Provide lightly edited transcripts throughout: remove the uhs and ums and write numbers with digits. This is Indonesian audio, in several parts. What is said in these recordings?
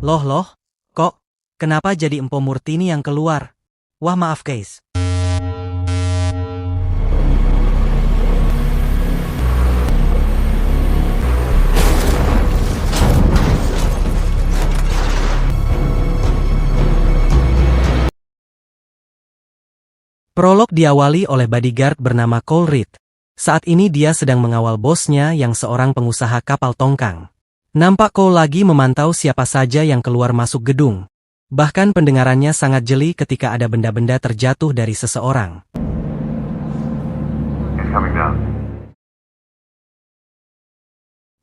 Loh, kok? Kenapa jadi Empo Murtini yang keluar? Wah maaf guys. Prolog diawali oleh bodyguard bernama Cole Reed. Saat ini dia sedang mengawal bosnya yang seorang pengusaha kapal tongkang. Nampak Cole lagi memantau siapa saja yang keluar masuk gedung. Bahkan pendengarannya sangat jeli ketika ada benda-benda terjatuh dari seseorang.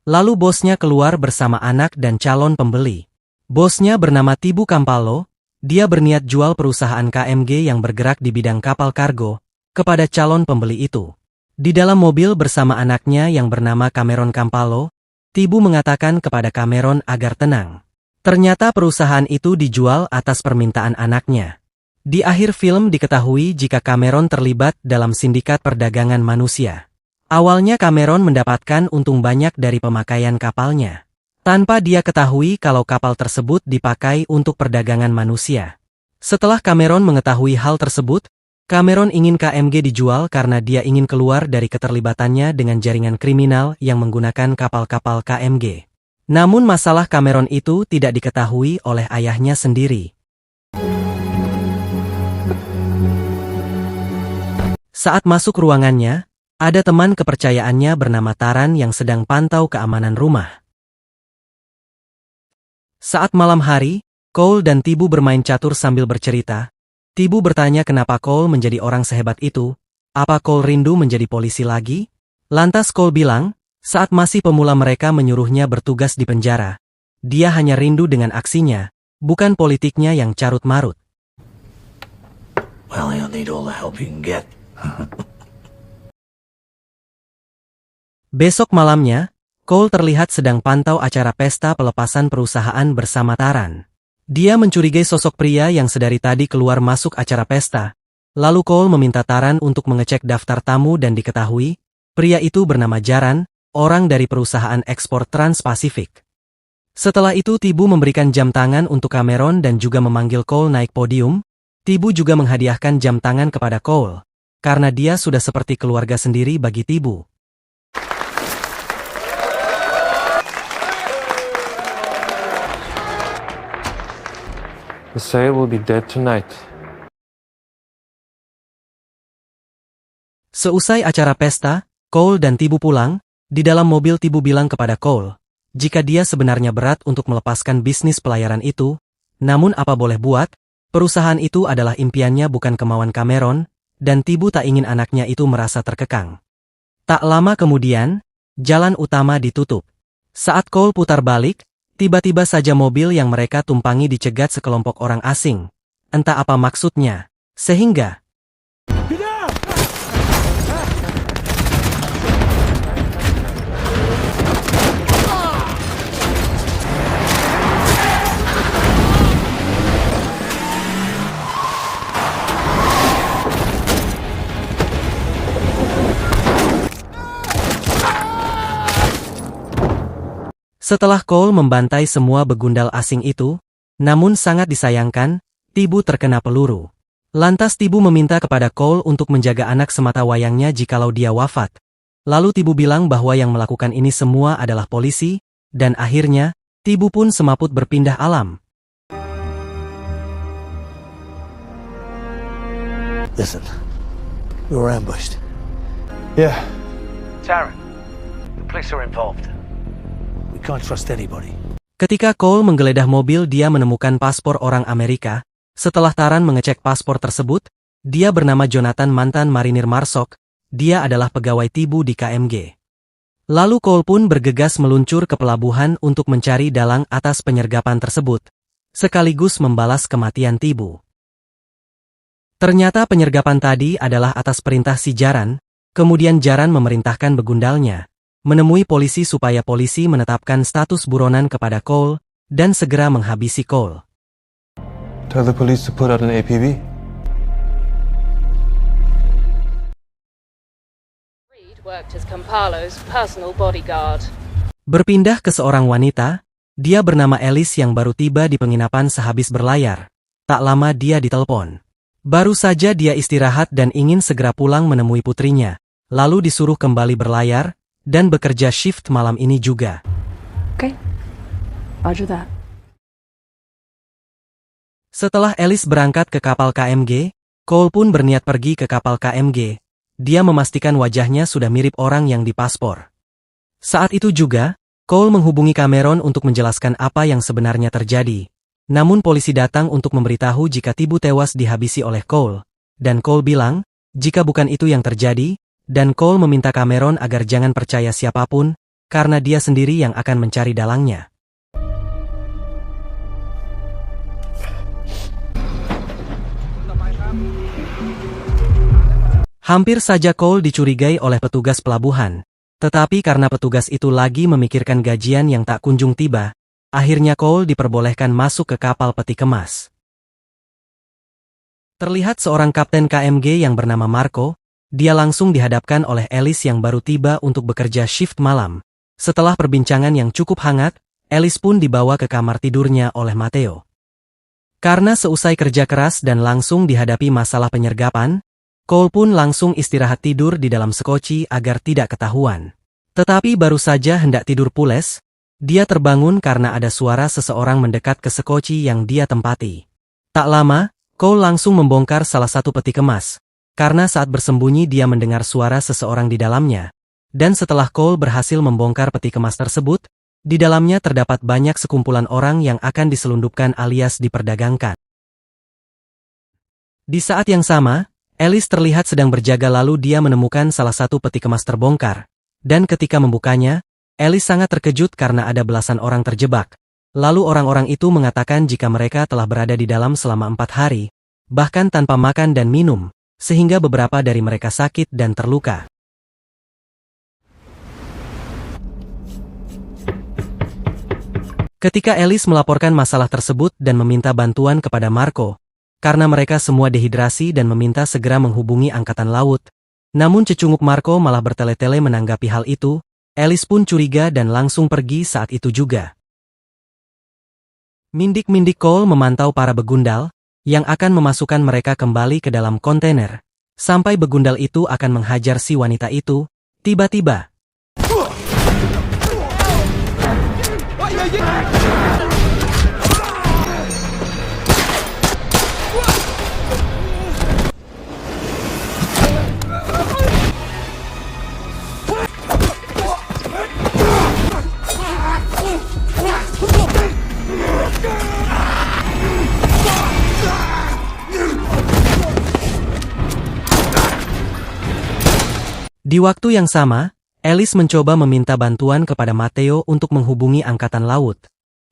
Lalu bosnya keluar bersama anak dan calon pembeli. Bosnya bernama Tibu Campalo. Dia berniat jual perusahaan KMG yang bergerak di bidang kapal kargo kepada calon pembeli itu. Di dalam mobil bersama anaknya yang bernama Cameron Campalo, Tibu mengatakan kepada Cameron agar tenang. Ternyata perusahaan itu dijual atas permintaan anaknya. Di akhir film diketahui jika Cameron terlibat dalam sindikat perdagangan manusia. Awalnya Cameron mendapatkan untung banyak dari pemakaian kapalnya. Tanpa dia ketahui kalau kapal tersebut dipakai untuk perdagangan manusia. Setelah Cameron mengetahui hal tersebut, Cameron ingin KMG dijual karena dia ingin keluar dari keterlibatannya dengan jaringan kriminal yang menggunakan kapal-kapal KMG. Namun masalah Cameron itu tidak diketahui oleh ayahnya sendiri. Saat masuk ruangannya, ada teman kepercayaannya bernama Taran yang sedang pantau keamanan rumah. Saat malam hari, Cole dan Tibu bermain catur sambil bercerita. Tibu bertanya kenapa Cole menjadi orang sehebat itu. Apa Cole rindu menjadi polisi lagi? Lantas Cole bilang, saat masih pemula mereka menyuruhnya bertugas di penjara. Dia hanya rindu dengan aksinya, bukan politiknya yang carut-marut. Well, you'll need all the help you can get. Besok malamnya, Cole terlihat sedang pantau acara pesta pelepasan perusahaan bersama Taran. Dia mencurigai sosok pria yang sedari tadi keluar masuk acara pesta. Lalu Cole meminta Taran untuk mengecek daftar tamu dan diketahui, pria itu bernama Jaran, orang dari perusahaan ekspor Trans-Pasifik. Setelah itu Tibu memberikan jam tangan untuk Cameron dan juga memanggil Cole naik podium. Tibu juga menghadiahkan jam tangan kepada Cole, karena dia sudah seperti keluarga sendiri bagi Tibu. Saya will be dead tonight. Seusai acara pesta, Cole dan Tibu pulang. Di dalam mobil Tibu bilang kepada Cole, jika dia sebenarnya berat untuk melepaskan bisnis pelayaran itu, namun apa boleh buat, perusahaan itu adalah impiannya bukan kemauan Cameron, dan Tibu tak ingin anaknya itu merasa terkekang. Tak lama kemudian, jalan utama ditutup. Saat Cole putar balik, tiba-tiba saja mobil yang mereka tumpangi dicegat sekelompok orang asing. Entah apa maksudnya, sehingga setelah Cole membantai semua begundal asing itu, namun sangat disayangkan, Tibu terkena peluru. Lantas Tibu meminta kepada Cole untuk menjaga anak semata wayangnya jikalau dia wafat. Lalu Tibu bilang bahwa yang melakukan ini semua adalah polisi, dan akhirnya, Tibu pun semaput berpindah alam. Listen, we were ambushed. Yeah. Taran, the police are involved. We can't trust anybody. Ketika Cole menggeledah mobil dia menemukan paspor orang Amerika. Setelah Taran mengecek paspor tersebut, dia bernama Jonathan mantan marinir Marsok, dia adalah pegawai Tibu di KMG. Lalu Cole pun bergegas meluncur ke pelabuhan untuk mencari dalang atas penyergapan tersebut, sekaligus membalas kematian Tibu. Ternyata penyergapan tadi adalah atas perintah si Jaran, kemudian Jaran memerintahkan begundalnya menemui polisi supaya polisi menetapkan status buronan kepada Cole dan segera menghabisi Cole. Tell the police to put out an APB. Reed worked as Campalo's personal bodyguard. Berpindah ke seorang wanita, Dia bernama Alice yang baru tiba di penginapan sehabis berlayar. Tak lama dia ditelepon. Baru saja dia istirahat dan ingin segera pulang menemui putrinya, lalu disuruh kembali berlayar, dan bekerja shift malam ini juga. Okay. Roger that. Setelah Alice berangkat ke kapal KMG, Cole pun berniat pergi ke kapal KMG. Dia memastikan wajahnya sudah mirip orang yang di paspor. Saat itu juga, Cole menghubungi Cameron untuk menjelaskan apa yang sebenarnya terjadi. Namun polisi datang untuk memberitahu jika Tibu tewas dihabisi oleh Cole. Dan Cole bilang, jika bukan itu yang terjadi, dan Cole meminta Cameron agar jangan percaya siapapun, karena dia sendiri yang akan mencari dalangnya. Hampir saja Cole dicurigai oleh petugas pelabuhan. Tetapi karena petugas itu lagi memikirkan gajian yang tak kunjung tiba, akhirnya Cole diperbolehkan masuk ke kapal peti kemas. Terlihat seorang kapten KMG yang bernama Marco, dia langsung dihadapkan oleh Alice yang baru tiba untuk bekerja shift malam. Setelah perbincangan yang cukup hangat, Alice pun dibawa ke kamar tidurnya oleh Matteo. Karena seusai kerja keras dan langsung dihadapi masalah penyergapan, Cole pun langsung istirahat tidur di dalam sekoci agar tidak ketahuan. Tetapi baru saja hendak tidur pules, dia terbangun karena ada suara seseorang mendekat ke sekoci yang dia tempati. Tak lama, Cole langsung membongkar salah satu peti kemas, karena saat bersembunyi dia mendengar suara seseorang di dalamnya. Dan setelah Cole berhasil membongkar peti kemas tersebut, di dalamnya terdapat banyak sekumpulan orang yang akan diselundupkan alias diperdagangkan. Di saat yang sama, Alice terlihat sedang berjaga lalu dia menemukan salah satu peti kemas terbongkar. Dan ketika membukanya, Alice sangat terkejut karena ada belasan orang terjebak. Lalu orang-orang itu mengatakan jika mereka telah berada di dalam selama 4 hari, bahkan tanpa makan dan minum, sehingga beberapa dari mereka sakit dan terluka. Ketika Alice melaporkan masalah tersebut dan meminta bantuan kepada Marco, karena mereka semua dehidrasi dan meminta segera menghubungi Angkatan Laut. Namun cecunguk Marco malah bertele-tele menanggapi hal itu, Alice pun curiga dan langsung pergi saat itu juga. Mindik-mindik Cole memantau para begundal, yang akan memasukkan mereka kembali ke dalam kontainer. Sampai begundal itu akan menghajar si wanita itu, tiba-tiba. Di waktu yang sama, Alice mencoba meminta bantuan kepada Matteo untuk menghubungi Angkatan Laut.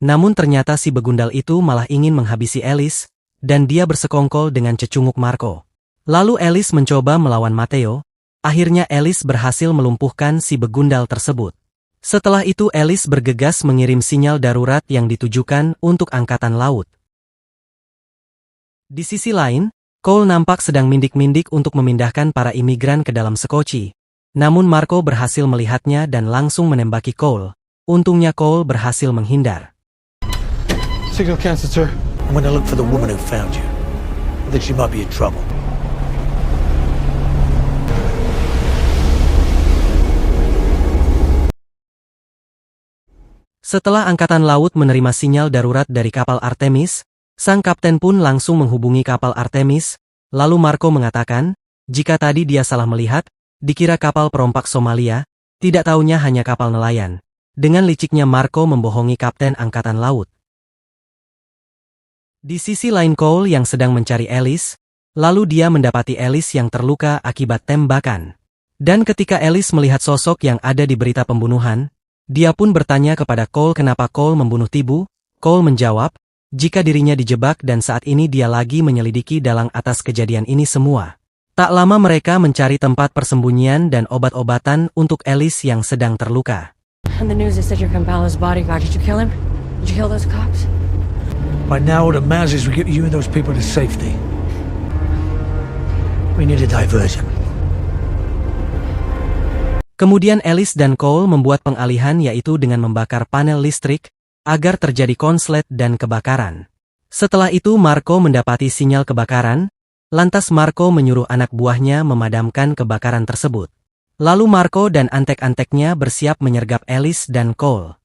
Namun ternyata si begundal itu malah ingin menghabisi Alice, dan dia bersekongkol dengan cecunguk Marco. Lalu Alice mencoba melawan Matteo, akhirnya Alice berhasil melumpuhkan si begundal tersebut. Setelah itu Alice bergegas mengirim sinyal darurat yang ditujukan untuk Angkatan Laut. Di sisi lain, Cole nampak sedang mindik-mindik untuk memindahkan para imigran ke dalam sekoci. Namun Marco berhasil melihatnya dan langsung menembaki Cole. Untungnya Cole berhasil menghindar. Signal cancelled, sir. I'm gonna look for the woman who found you. I think she might be in trouble. Setelah Angkatan Laut menerima sinyal darurat dari kapal Artemis, sang kapten pun langsung menghubungi kapal Artemis, lalu Marco mengatakan, jika tadi dia salah melihat, dikira kapal perompak Somalia, tidak taunya hanya kapal nelayan. Dengan liciknya Marco membohongi kapten Angkatan Laut. Di sisi lain Cole yang sedang mencari Alice, lalu dia mendapati Alice yang terluka akibat tembakan. Dan ketika Alice melihat sosok yang ada di berita pembunuhan, dia pun bertanya kepada Cole kenapa Cole membunuh Tibu. Cole menjawab, jika dirinya dijebak dan saat ini dia lagi menyelidiki dalang atas kejadian ini semua. Tak lama mereka mencari tempat persembunyian dan obat-obatan untuk Alice yang sedang terluka. And the news is that you're Campbell's bodyguard. Did you kill him? Did you kill those cops? By now, what it matters is we get you and those people to safety. We need a diversion. Kemudian Alice dan Cole membuat pengalihan yaitu dengan membakar panel listrik, agar terjadi konslet dan kebakaran. Setelah itu Marco mendapati sinyal kebakaran, lantas Marco menyuruh anak buahnya memadamkan kebakaran tersebut. Lalu Marco dan antek-anteknya bersiap menyergap Alice dan Cole.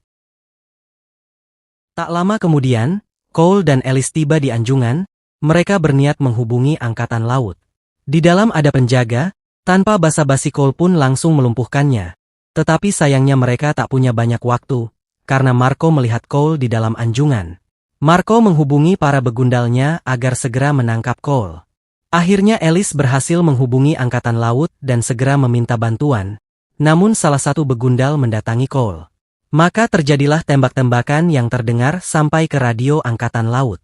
Tak lama kemudian, Cole dan Alice tiba di anjungan, mereka berniat menghubungi angkatan laut. Di dalam ada penjaga, tanpa basa-basi Cole pun langsung melumpuhkannya. Tetapi sayangnya mereka tak punya banyak waktu, karena Marco melihat Cole di dalam anjungan. Marco menghubungi para begundalnya agar segera menangkap Cole. Akhirnya Alice berhasil menghubungi angkatan laut dan segera meminta bantuan, namun salah satu begundal mendatangi Cole. Maka terjadilah tembak-tembakan yang terdengar sampai ke radio angkatan laut.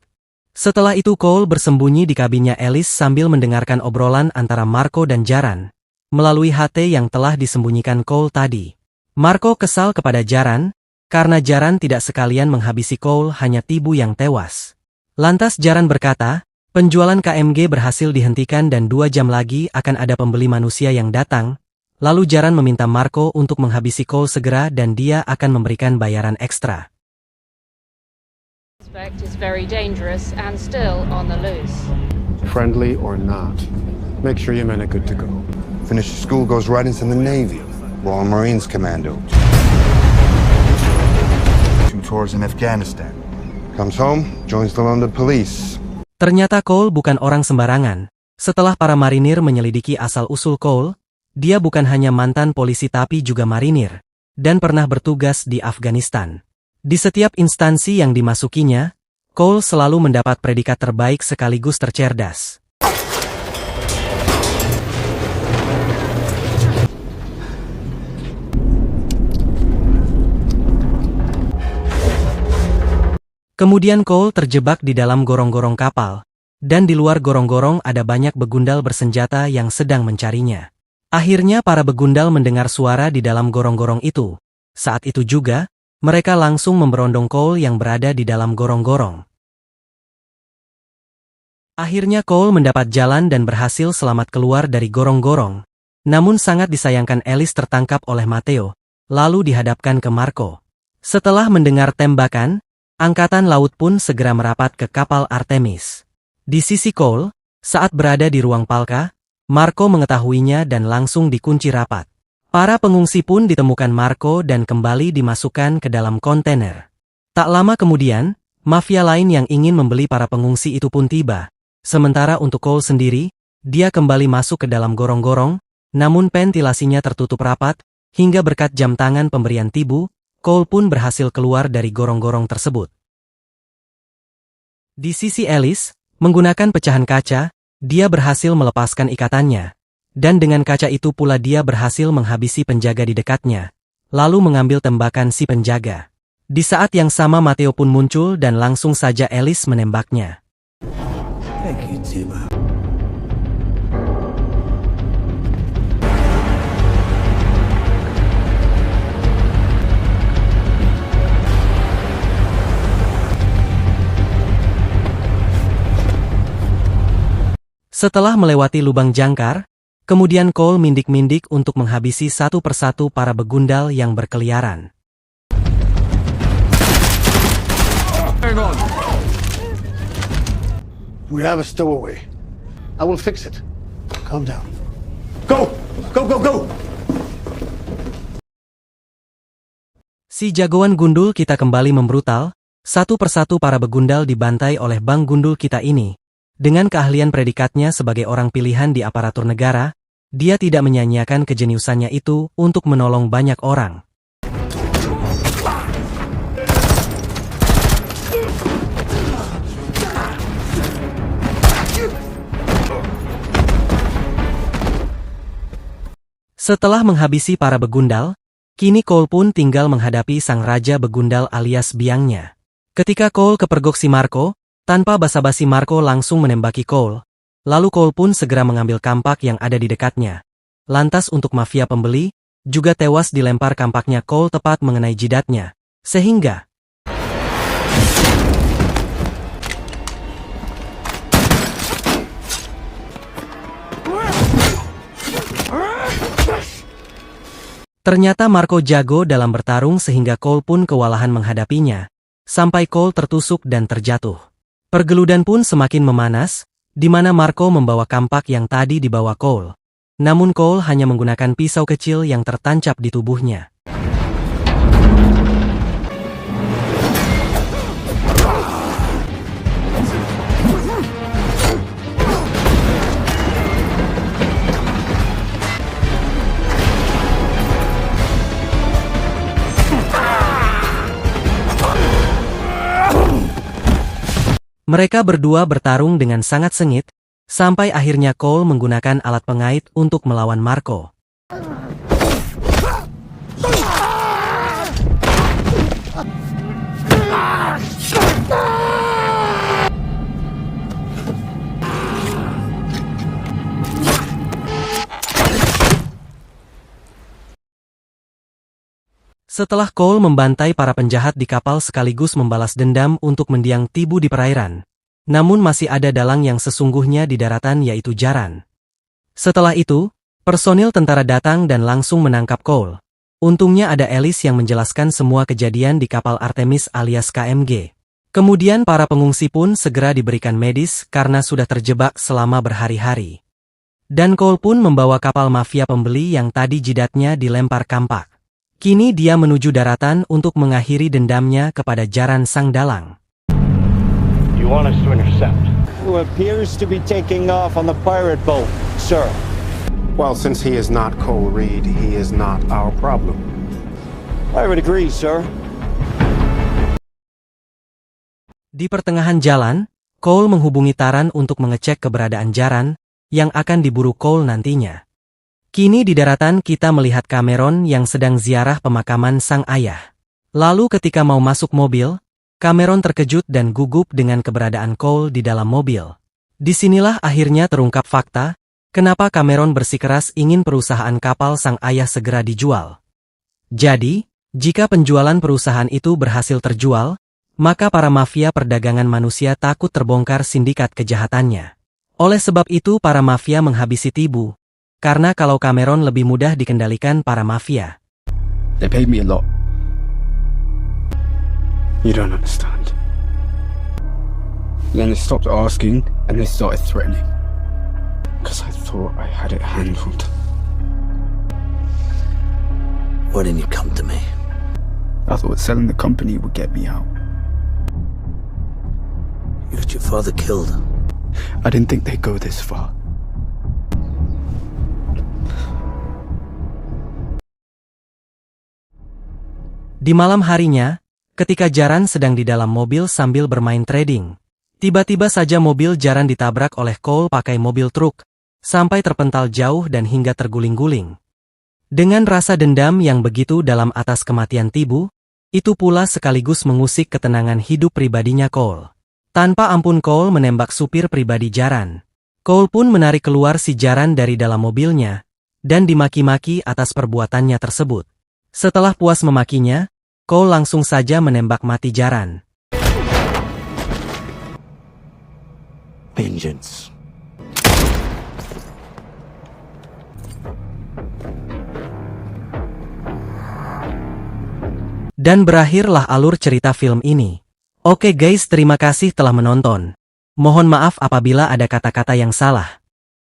Setelah itu Cole bersembunyi di kabinnya Alice sambil mendengarkan obrolan antara Marco dan Jaran, melalui HT yang telah disembunyikan Cole tadi. Marco kesal kepada Jaran, karena Jaran tidak sekalian menghabisi Cole, hanya Tibu yang tewas. Lantas Jaran berkata, penjualan KMG berhasil dihentikan dan 2 jam lagi akan ada pembeli manusia yang datang. Lalu Jaran meminta Marco untuk menghabisi Cole segera dan dia akan memberikan bayaran ekstra. Suspect is very dangerous and still on the loose. Friendly or not, make sure your men are good to go. Finishes school, goes right into the Navy. Royal Marines Commando. 2 tours in Afghanistan. Comes home, joins the London Police. Ternyata Cole bukan orang sembarangan. Setelah para marinir menyelidiki asal-usul Cole, dia bukan hanya mantan polisi tapi juga marinir, dan pernah bertugas di Afghanistan. Di setiap instansi yang dimasukinya, Cole selalu mendapat predikat terbaik sekaligus tercerdas. Kemudian Cole terjebak di dalam gorong-gorong kapal, dan di luar gorong-gorong ada banyak begundal bersenjata yang sedang mencarinya. Akhirnya para begundal mendengar suara di dalam gorong-gorong itu. Saat itu juga, mereka langsung memberondong Cole yang berada di dalam gorong-gorong. Akhirnya Cole mendapat jalan dan berhasil selamat keluar dari gorong-gorong. Namun sangat disayangkan Alice tertangkap oleh Matteo, lalu dihadapkan ke Marco. Setelah mendengar tembakan, angkatan laut pun segera merapat ke kapal Artemis. Di sisi Cole, saat berada di ruang Palka, Marco mengetahuinya dan langsung dikunci rapat. Para pengungsi pun ditemukan Marco dan kembali dimasukkan ke dalam kontainer. Tak lama kemudian, mafia lain yang ingin membeli para pengungsi itu pun tiba. Sementara untuk Cole sendiri, dia kembali masuk ke dalam gorong-gorong, namun ventilasinya tertutup rapat, hingga berkat jam tangan pemberian Tibu, Cole pun berhasil keluar dari gorong-gorong tersebut. Di sisi Alice, menggunakan pecahan kaca, dia berhasil melepaskan ikatannya. Dan dengan kaca itu pula dia berhasil menghabisi penjaga di dekatnya, lalu mengambil tembakan si penjaga. Di saat yang sama Matteo pun muncul dan langsung saja Alice menembaknya. Thank you, Tibu. Setelah melewati lubang jangkar, kemudian Cole mindik-mindik untuk menghabisi satu persatu para begundal yang berkeliaran. Hang on. We have a stowaway. I will fix it. Calm down. Go! Go, go, go! Si jagoan gundul kita kembali membrutal, satu persatu para begundal dibantai oleh bang gundul kita ini. Dengan keahlian predikatnya sebagai orang pilihan di aparatur negara, dia tidak menyanyiakan kejeniusannya itu untuk menolong banyak orang. Setelah menghabisi para begundal, kini Cole pun tinggal menghadapi sang raja begundal alias biangnya. Ketika Cole kepergok si Marco, tanpa basa-basi Marco langsung menembaki Cole. Lalu Cole pun segera mengambil kampak yang ada di dekatnya. Lantas untuk mafia pembeli, juga tewas dilempar kampaknya Cole tepat mengenai jidatnya. Sehingga ternyata Marco jago dalam bertarung sehingga Cole pun kewalahan menghadapinya. sampai Cole tertusuk dan terjatuh. Pergeludan pun semakin memanas, di mana Marco membawa kampak yang tadi dibawa Cole. Namun Cole hanya menggunakan pisau kecil yang tertancap di tubuhnya. Mereka berdua bertarung dengan sangat sengit, sampai akhirnya Cole menggunakan alat pengait untuk melawan Marco. Setelah Cole membantai para penjahat di kapal sekaligus membalas dendam untuk mendiang Tibu di perairan, namun masih ada dalang yang sesungguhnya di daratan yaitu Jaran. Setelah itu, personil tentara datang dan langsung menangkap Cole. Untungnya ada Alice yang menjelaskan semua kejadian di kapal Artemis alias KMG. Kemudian para pengungsi pun segera diberikan medis karena sudah terjebak selama berhari-hari. Dan Cole pun membawa kapal mafia pembeli yang tadi jidatnya dilempar kampak. Kini dia menuju daratan untuk mengakhiri dendamnya kepada Jaran sang dalang. You want us to intercept? Who appears to be taking off on the pirate boat, sir. Well, since he is not Cole Reed, he is not our problem. I would agree, sir. Di pertengahan jalan, Cole menghubungi Taran untuk mengecek keberadaan Jaran, yang akan diburu Cole nantinya. Kini di daratan kita melihat Cameron yang sedang ziarah pemakaman sang ayah. Lalu ketika mau masuk mobil, Cameron terkejut dan gugup dengan keberadaan Cole di dalam mobil. Disinilah akhirnya terungkap fakta, kenapa Cameron bersikeras ingin perusahaan kapal sang ayah segera dijual. Jadi, jika penjualan perusahaan itu berhasil terjual, maka para mafia perdagangan manusia takut terbongkar sindikat kejahatannya. Oleh sebab itu para mafia menghabisi Tibu, karena kalau Cameron lebih mudah dikendalikan para mafia. They paid me a lot. You don't understand. Then they stopped asking and they started threatening. Because I thought I had it handled. Why didn't you come to me? I thought selling the company would get me out. You had your father killed. I didn't think they'd go this far. Di malam harinya, ketika Jaran sedang di dalam mobil sambil bermain trading, tiba-tiba saja mobil Jaran ditabrak oleh Cole pakai mobil truk, sampai terpental jauh dan hingga terguling-guling. Dengan rasa dendam yang begitu dalam atas kematian Tibu, itu pula sekaligus mengusik ketenangan hidup pribadinya Cole. Tanpa ampun Cole menembak supir pribadi Jaran. Cole pun menarik keluar si Jaran dari dalam mobilnya, dan dimaki-maki atas perbuatannya tersebut. Setelah puas memakinya, Cole langsung saja menembak mati Jaran. Vengeance. Dan berakhirlah alur cerita film ini. Oke guys, terima kasih telah menonton. Mohon maaf apabila ada kata-kata yang salah.